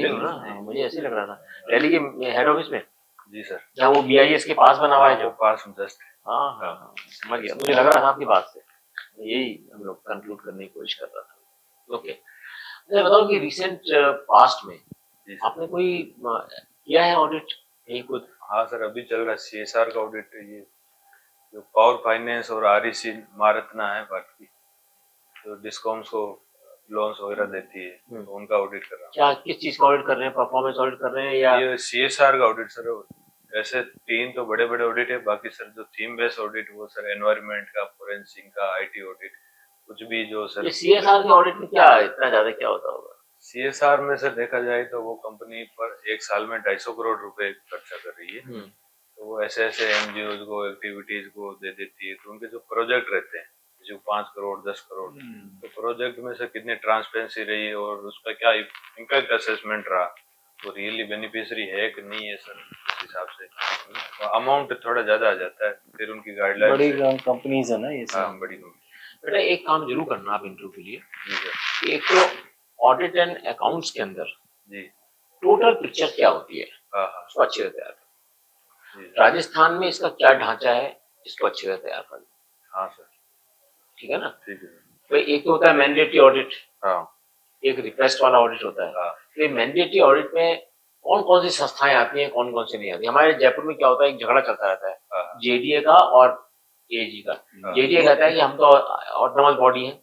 नहीं हूँ ना, मुझे ऐसे लग रहा था दिल्ली के हेड ऑफिस में। जी सर। जहाँ वो BIS के पास बना हुआ है, जो पास जस्ट। हाँ हाँ हाँ, समझ गया, मुझे लग रहा था आपकी बात से, यही हम लोग कंक्लूड करने की कोशिश कर रहा था। ओके, अच्छा बताओ कि रिसेंट पास्ट में आपने कोई किया है ऑडिट यही खुद? हाँ सर, अभी चल रहा है CSR का ऑडिट। ये जो पावर फाइनेंस और REC महारत्ना है भारत की, जो डिस्कॉम्स को लोन्स वगैरह देती है, तो उनका ऑडिट कर रहा हूँ। क्या किस चीज का ऑडिट कर रहे हैं? परफॉर्मेंस ऑडिट कर रहे हैं या ये CSR का ऑडिट सर? ऐसे 3 तो बड़े बड़े ऑडिट है, बाकी सर जो थीम बेस्ड ऑडिट वो सर एनवायरनमेंट का, फोरेंसिक का, IT ऑडिट, कुछ भी जो सर। ये CSR के ऑडिट में क्या इतना ज्यादा क्या होता होगा? CSR में सर देखा जाए तो वो कंपनी पर एक साल में 250 करोड़ रुपए खर्चा कर रही है। तो वो ऐसे ऐसे NGOs को, एक्टिविटीज को दे देती है, तो उनके जो प्रोजेक्ट रहते हैं जो 5 करोड़ 10 करोड़, तो प्रोजेक्ट में से कितनी ट्रांसपेरेंसी रही है और उसका क्या इम्पैक्ट असेसमेंट रहा, वो रियली बेनिफिशियरी है कि नहीं है सर, उस हिसाब से अमाउंट थोड़ा ज्यादा आ जाता है। फिर उनकी गाइडलाइन, बड़ी कंपनीज है ना ये सब। हाँ बड़ी कंपनी। बेटा एक काम जरूर करना आप इंटरव्यू के लिए, एक तो ऑडिट एंड अकाउंट्स के अंदर जी टोटल पिक्चर क्या होती है हाँ उसको अच्छे से तैयार कर। राजस्थान में इसका क्या ढांचा है इसको अच्छे से तैयार कर। हाँ सर, ठीक है ना? ठीक है। तो एक तो होता है मैंडेटरी ऑडिट, हाँ एक रिक्वेस्ट वाला ऑडिट होता है। हाँ तो मैंडेटरी ऑडिट में कौन कौन सी संस्थाएं आती हैं, कौन कौन सी नहीं आती? हमारे जयपुर में क्या होता है, एक झगड़ा चलता रहता है JDA का और AG का। JDA कहता है कि हम तो ऑटोनॉमस बॉडी हैं,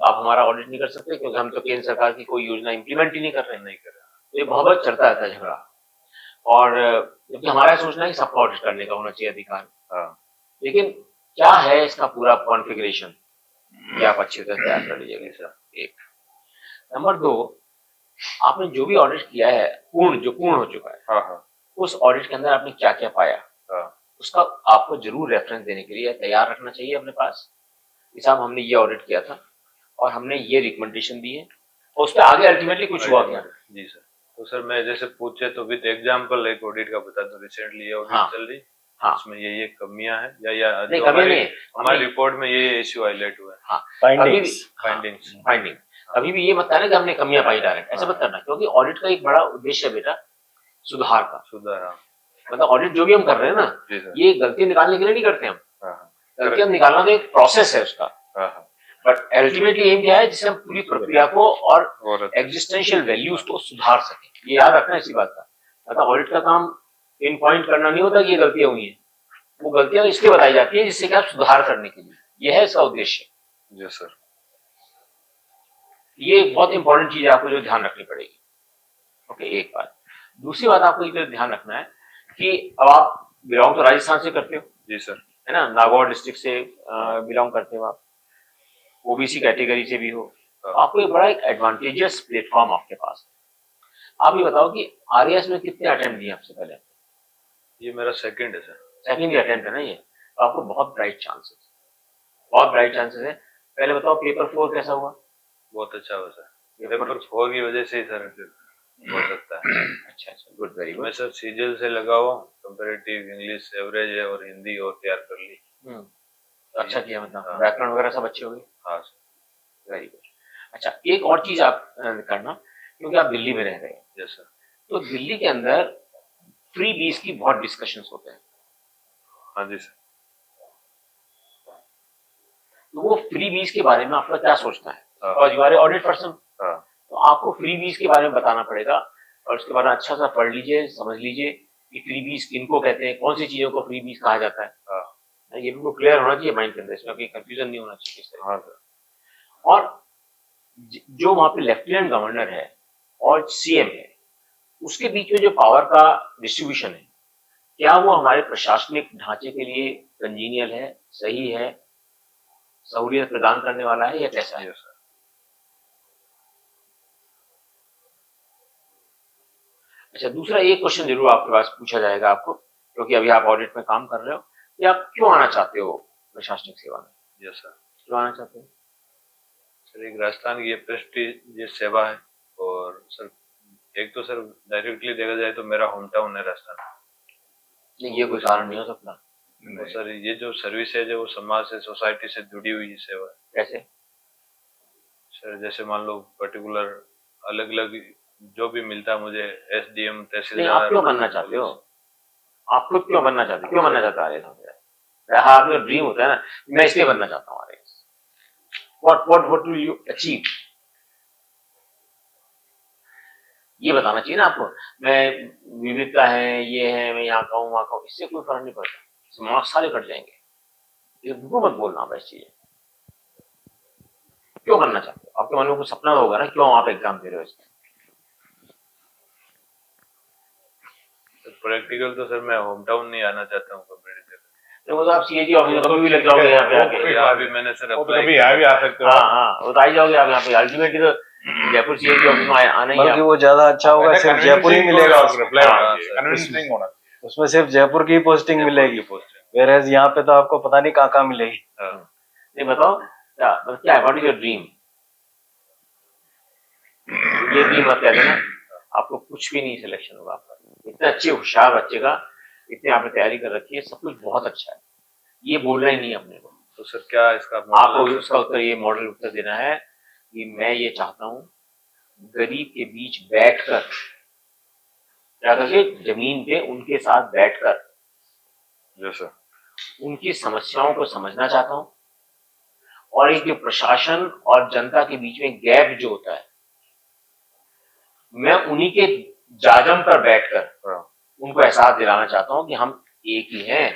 आप हमारा ऑडिट नहीं कर सकते क्योंकि हम तो केंद्र सरकार की कोई योजना इंप्लीमेंट ही नहीं कर रहे। तो ये बहुत चलता रहता है झगड़ा, और जबकि हमारा सोचना है कि सबका ऑडिट करने का होना चाहिए अधिकार। लेकिन क्या है इसका पूरा कॉन्फ़िगरेशन, ये आप अच्छे से तैयार कर लीजिएगा। एक नंबर 2, आपने जो भी ऑडिट किया है जो पूर्ण हो चुका है, उस ऑडिट के अंदर आपने क्या क्या पाया, उसका आपको जरूर रेफरेंस देने के लिए तैयार रखना चाहिए अपने पास कि साहब हमने ये ऑडिट किया था और हमने ये रिकमेंडेशन दी है, और उस पर आगे अल्टीमेटली कुछ हुआ क्या। जी सर। तो सर मैं जैसे पूछे तो विद एग्जांपल एक ऑडिट का बता दूं। रिसेंटली ये ऑडिट चल रही, उसमें ये कमियां हैं या नहीं, कमियां नहीं है, हमारी रिपोर्ट में ये इश्यू हाईलाइट हुआ है। हाँ, फाइंडिंग्स। कभी भी ये मत कहना कि हमने कमियां पाई डायरेक्ट, ऐसा मत करना, क्योंकि ऑडिट का एक बड़ा उद्देश्य है बेटा सुधार का। मतलब ऑडिट जो भी हम कर रहे हैं ना, ये गलती निकालने के लिए नहीं करते हम, गलती हम निकालना तो एक प्रोसेस है उसका, बट अल्टीमेटली एम क्या है जिससे हम पूरी प्रक्रिया को और एग्जिस्टेंशियल वैल्यूज को सुधार सके। ये याद रखना इसी बात का। मतलब ऑडिट का काम इन पॉइंट करना नहीं होता कि ये गलतियां हुई हैं, वो गलतियां इसलिए बताई जाती है जिससे कि आप सुधार करने के लिए, ये है इसका उद्देश्य। Yes sir. ये बहुत इंपॉर्टेंट चीज है, आपको जो ध्यान रखनी पड़ेगी। ओके, एक बात। दूसरी बात आपको ये ध्यान रखना है कि अब आप बिलोंग तो राजस्थान से करते हो। जी सर। है ना, नागौर डिस्ट्रिक्ट से बिलोंग करते हो आप, OBC कैटेगरी से भी हो, तो आपको एक बड़ा एक एडवांटेजियस प्लेटफॉर्म आपके पास है। आप ये बताओ कि RAS में कितने अटेम्प्ट दिए आपसे पहले? ये मेरा सेकंड है सर। सेकंड ही अटेम्प्ट है ना ये, तो आपको बहुत ब्राइट चांसेस है। पहले बताओ पेपर 4 कैसा हुआ? बहुत अच्छा हुआ सर। पेपर 4 की वजह से ही सर हो सकता है। अच्छा, गुड, वेरी गुड। मैं सर सीजीएल से लगा हुआ, कंपैरेटिव इंग्लिश एवरेज है और हिंदी और तैयार कर ली। अच्छा किया, मतलब व्याकरण वगैरह सब अच्छे हो गए। हाँ सर, वेरी गुड। अच्छा, एक और चीज आप करना, क्योंकि आप दिल्ली में रह रहे हैं। Yes sir. तो दिल्ली के अंदर फ्री बीज की बहुत डिस्कशंस होते हैं। हाँ जी सर। तो वो फ्री बीज के बारे में आपका क्या सोचना है? Because you are a audit person, तो आपको फ्री बीज के बारे में बताना पड़ेगा, और उसके बारे में अच्छा सा पढ़ लीजिए, समझ लीजिए कि फ्री बीज किनको कहते हैं, कौन सी चीजों को फ्री बीज कहा जाता है। ये बिल्कुल क्लियर होना चाहिए माइंड के अंदर, इसमें कोई कंफ्यूजन नहीं होना चाहिए इस तरह। हाँ सर। और जो वहां पे लेफ्टिनेंट गवर्नर है और CM है, उसके बीच में जो पावर का डिस्ट्रीब्यूशन है, क्या वो हमारे प्रशासनिक ढांचे के लिए कंजीनियल है, सही है, सहूलियत प्रदान करने वाला है, या कैसा है? अच्छा, दूसरा एक क्वेश्चन जरूर आपके पास पूछा जाएगा आपको, क्योंकि अभी आप ऑडिट में काम कर रहे हो, कि आप क्यों आना चाहते हो प्रशासनिक सेवा में? Yes sir. क्यों आना चाहते हो? सर एक राजस्थान की ये प्रेस्टीजियस सेवा है, और सर एक तो सर डायरेक्टली देखा जाए तो मेरा होम टाउन है राजस्थान। नहीं, ये कोई कारण नहीं हो सकता। तो सर ये जो सर्विस है जो समाज से, सोसाइटी से जुड़ी हुई सेवा है। कैसे? सर जैसे मान लो पर्टिकुलर अलग अलग जो भी मिलता मुझे SDM नहीं, तहसीलदार। आप क्यों बनना चाहते हो? आप खुद क्यों बनना चाहते हो? क्यों बनना चाहते हो आईएएस ऑफिसर? हाँ, आपका ड्रीम होता है ना, मैं इसलिए बनना चाहता हूँ IAS. What will you achieve? ये बताना चाहिए ना आपको। मैं विविधता है, ये है, मैं यहाँ का हूँ, वहाँ का हूँ, इससे कोई फर्क नहीं पड़ता, मार्क्स सारे कट जाएंगे। ये उनको मत बोलना बस चीजें। क्यों बनना चाहते हो? आपके मन में कुछ सपना होगा ना, क्यों आप एग्जाम दे रहे हो इसका? प्रैक्टिकल तो सर मैं होम टाउन नहीं आना चाहता हूँ कॉम्पिटिटिव। तो वो तो आप सीएजी ऑफिस कभी भी लग जाओगे यहाँ पे आके। यहाँ भी मैंने सर वो तो अप्लाई कभी यहाँ भी आ सकते हो। हाँ हाँ, वो तो आ ही जाओगे आप यहाँ पे। अल्टीमेटली तो जयपुर सीएजी ऑफिस में आना ही है बल्कि आपको। वो ज्यादा अच्छा होगा, सिर्फ जयपुर ही मिलेगा उसमें। कन्विंसिंग होना चाहिए। उसमें सिर्फ जयपुर की पोस्टिंग मिलेगी, वेरएज यहाँ पे तो आपको पता नहीं कहाँ मिलेगी। नहीं, बताओ क्या है, व्हाट इज योर ड्रीम? ये ड्रीम मत कह देना, आपको कुछ भी नहीं सिलेक्शन होगा आपका। इतने अच्छे होशियार बच्चे का इतनी आपने तैयारी कर रखी है, सब कुछ बहुत अच्छा है, ये बोलना ही नहीं है अपने को। तो सर क्या इसका आपको उसका उत्तर, ये मॉडल उत्तर देना है कि मैं ये चाहता हूँ गरीब के बीच बैठकर, क्या करके, जमीन पे उनके साथ बैठकर सर उनकी समस्याओं को समझना चाहता हूँ, और एक जो प्रशासन और जनता के बीच में गैप जो होता है, मैं उन्हीं के जाजम पर बैठकर उनको एहसास दिलाना चाहता हूँ कि हम एक ही हैं।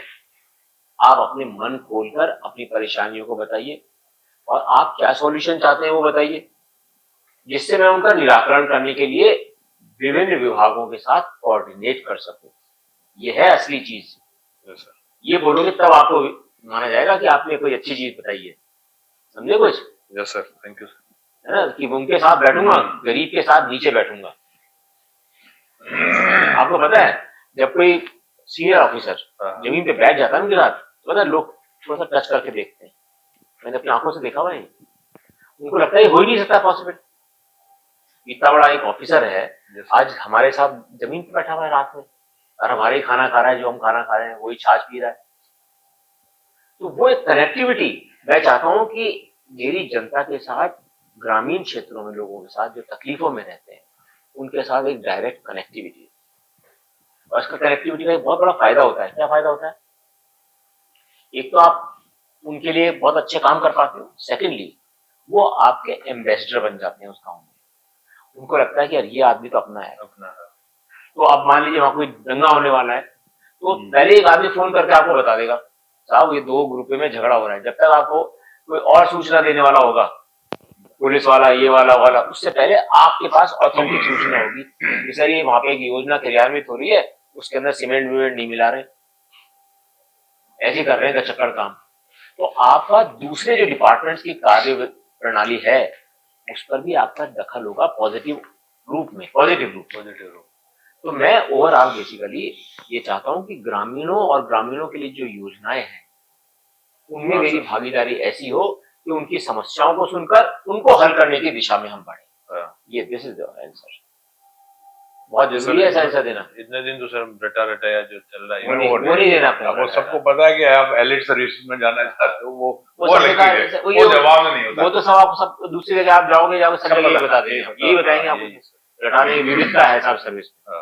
आप अपने मन खोलकर अपनी परेशानियों को बताइए और आप क्या सॉल्यूशन चाहते हैं वो बताइए, जिससे मैं उनका निराकरण करने के लिए विभिन्न विभागों के साथ कोऑर्डिनेट कर सकूं। ये है असली चीज। ये बोलोगे तब आपको माना जाएगा कि आपने कोई अच्छी चीज बताई है। समझे कुछ? Yes sir, thank you. है ना, कि उनके साथ बैठूंगा, गरीब के साथ नीचे बैठूंगा। आपको पता है, जब कोई सीनियर ऑफिसर जमीन पे बैठ जाता है उनके साथ, तो पता है लोग थोड़ा सा टच करके देखते हैं। मैंने अपनी आंखों से देखा हुआ है, उनको लगता है हो ही नहीं सकता पॉसिबल। इतना बड़ा एक ऑफिसर है, आज हमारे साथ जमीन पे बैठा हुआ है रात में, और हमारे ही खाना खा रहा है, जो हम खाना खा रहे हैं वही छाछ पी रहा है। तो वो एक कनेक्टिविटी मैं चाहता हूं कि मेरी जनता के साथ, ग्रामीण क्षेत्रों में लोगों के साथ जो तकलीफों में रहते हैं, उनके साथ एक डायरेक्ट कनेक्टिविटी। और इसका कनेक्टिविटी का एक बहुत बड़ा फायदा होता है। क्या फायदा होता है? एक तो आप उनके लिए बहुत अच्छे काम कर पाते हो, सेकेंडली वो आपके एम्बेसडर बन जाते हैं उस गाँव में। उनको लगता है कि यार ये आदमी तो अपना है। तो आप मान लीजिए वहां कोई दंगा होने वाला है, तो पहले एक आदमी फोन करके आपको बता देगा, साहब ये दो ग्रुप में झगड़ा हो रहा है। जब तक आपको कोई और सूचना देने वाला होगा, पुलिस वाला, ये वाला, उससे पहले आपके पास ऑथेंटिक सूचना होगी कि सर ये वहां पे एक योजना क्रियान्वित हो रही है, उसके अंदर सीमेंट विमेंट नहीं मिला रहे, ऐसे कर रहे हैं चक्कर काम। तो आपका दूसरे जो डिपार्टमेंट्स की कार्य प्रणाली है उस पर भी आपका दखल होगा पॉजिटिव रूप में। तो मैं ओवरऑल बेसिकली ये चाहता हूं कि ग्रामीणों के लिए जो योजनाएं हैं उनमें मेरी भागीदारी ऐसी हो कि उनकी समस्याओं को सुनकर उनको हल करने की दिशा में हम बढ़े। ये दिस इज द आंसर। बहुत जरूरी है आंसर देना। इतने दिन तो सर रटाया जो चल रहा है वो नहीं देना अपने। वो सबको पता है कि आप एलिट सर्विस में जाना चाहते हो, वो जवाब नहीं होता। वो तो सब आपको, सब दूसरी जगह आप जाओगे सब जगह बता देंगे, यही बताएंगे आपको। रटाने की विविधता है सब सर्विस में।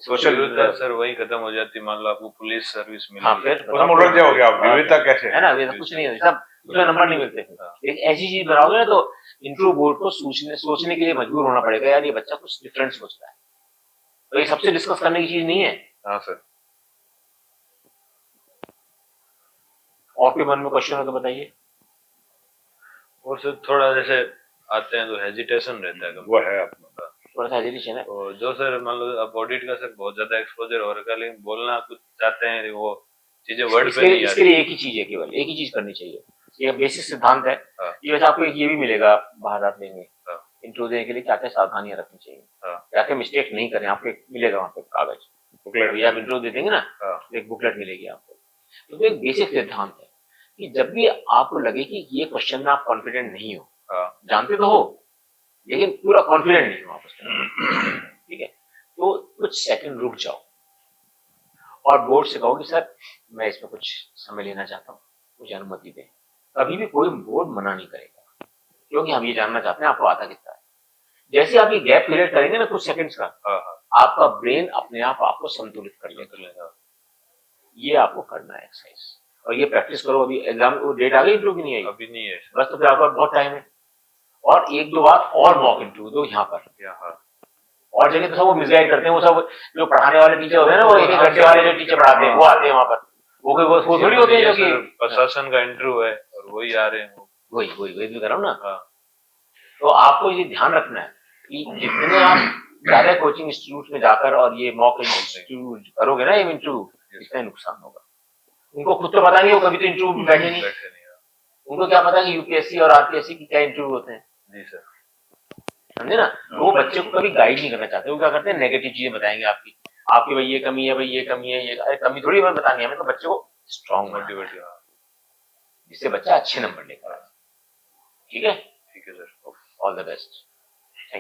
सोशल विविधता सर वही खत्म हो जाती, मान लो आपको पुलिस सर्विस मिली। हाँ, फिर उसमें उलझ जाओगे आप, विविधता कैसे है ना, कुछ नहीं है, सब उसमें नंबर नहीं मिलते। एक ऐसी चीज बनाओगे ना तो इंट्रो बोर्ड को सोचने के लिए मजबूर होना पड़ेगा, यार ये बच्चा कुछ डिफरेंट सोच रहा है। तो ये सबसे डिस्कस करने की चीज नहीं है। हाँ सर। और कोई मन में क्वेश्चन हो तो बताइए। और सर थोड़ा जैसे आते हैं तो हेजिटेशन रहता है, वो है अपना थोड़ा सा हेजिटेशन है। तो जो सर मान लो अब ऑडिट का सर बहुत ज्यादा एक्सपोजर हो रखा है, लेकिन बोलना कुछ चाहते हैं वो चीजें वर्ड पे नहीं आती। इसके लिए एक ही चीज है, केवल एक ही चीज करनी चाहिए। ये बेसिक सिद्धांत है। ये वैसे आपको ये भी मिलेगा, बाहर आप लेंगे इंट्रो देने के लिए क्या क्या सावधानियां रखनी चाहिए, क्या क्या मिस्टेक नहीं करें, आपको मिलेगा वहाँ पे कागज बुकलेट। आप इंट्रो दे देंगे ना, एक बुकलेट मिलेगी आपको। तो एक बेसिक सिद्धांत है कि जब भी आपको लगे कि ये क्वेश्चन में आप कॉन्फिडेंट नहीं हो, जानते तो हो लेकिन पूरा कॉन्फिडेंट नहीं हो आप उसमें, ठीक है, तो कुछ सेकंड रुक जाओ और बोर्ड से कहो कि सर मैं इसमें कुछ समय लेना चाहता हूँ, मुझे अनुमति दें। कभी भी कोई बोर्ड मना नहीं करेगा, क्योंकि हम ये जानना चाहते हैं आपको आता कितना है। जैसे आप ये गैप पीरियड करेंगे ना कुछ सेकंड्स का, हाँ हाँ आपका ब्रेन अपने आप आपको संतुलित कर लेगा। कर लेगा। ये आपको करना है एक्सरसाइज, और ये प्रैक्टिस करो। अभी एग्जाम को डेट आ गई, इंटरव्यू की नहीं आई? अभी नहीं है बस, तो फिर आपका बहुत टाइम है। और एक दो बार और मॉक इंटरव्यू दो यहाँ पर। यहाँ। और जगह तो सब वो मिसगाइड करते हैं, वो सब जो पढ़ाने वाले टीचर होते हैं ना, वो एक घंटे वाले जो टीचर पढ़ाते हैं वो आते हैं वहाँ पर, वो थोड़ी होते हैं जो कि प्रशासन का इंटरव्यू है और वही आ रहे हैं वो। वही वही वही भी कर रहा हूँ ना। हाँ तो आपको ये ध्यान रखना है कि जितने आप ज्यादा कोचिंग इंस्टीट्यूट में जाकर और ये मॉक इंस्टीट्यूट करोगे ना, ये इंटरव्यू, इसका नुकसान होगा। उनको खुद तो पता नहीं, वो कभी तो इंटरव्यू में बैठे नहीं, बैठे नहीं। उनको क्या पता कि यूपीएससी और आरपीएससी की क्या इंटरव्यू होते हैं। जी सर। समझे ना? वो बच्चे को कभी गाइड नहीं करना चाहते, वो क्या करते हैं, नेगेटिव चीजें बताएंगे आपकी, आपकी भाई ये कमी है, भाई ये कमी है, ये अरे कमी थोड़ी हमें बतानी है, हमें तो बच्चे को स्ट्रॉन्ग मोटिवेट। जिससे बच्चा अच्छे नंबर लेकर आए। ठीक है? ठीक है सर। All the best.